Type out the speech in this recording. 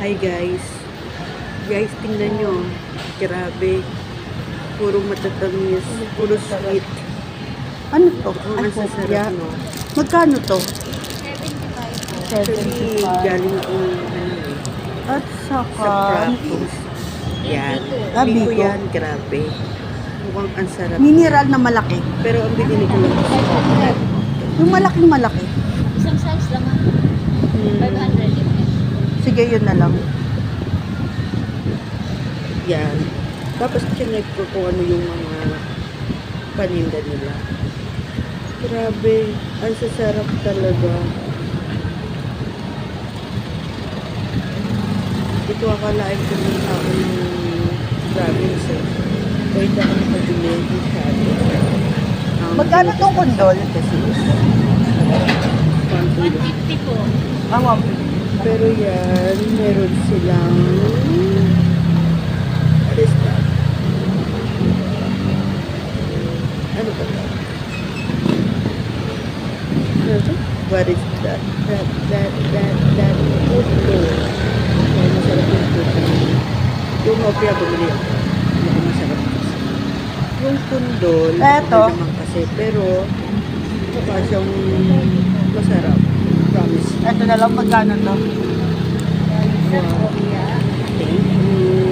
Hi guys. Guys, tingnan nyo. Grabe. Puro matatamis. Puro sweet. Ano to? Ang sasarap, no? Magkano to? 75. 75. Galing kong ano eh. At Sa saka, province. Yan. Ah, Biko biko. yan. Grabe. Mukhang ang sarap. mineral na malaki. Pero ang binili ko lang is Yung malaking malaki. Isang size lang ah. 500 yun. Sige, yun na lang. yan. Tapos chinek ko kung ano yung mga paninda nila. Grabe. Ang sasarap talaga. Ito akalain ko ng tao ng province eh. Pwede ako nakabili masyado. Magkano tong kondol? Kasi pantulong. 150 po. Ah, Pero yan, meron silang what is that? Ano ba ba? Ano to? What is that? That puto. Ay, masarap yung puto. Yung hopia, bumili ako. Hindi masarap kasi. Yung kundol, Eto. okay naman kasi. Pero, mukha siyang masarap. Promise. Ito na lang, magkano to? Wow. Thank you.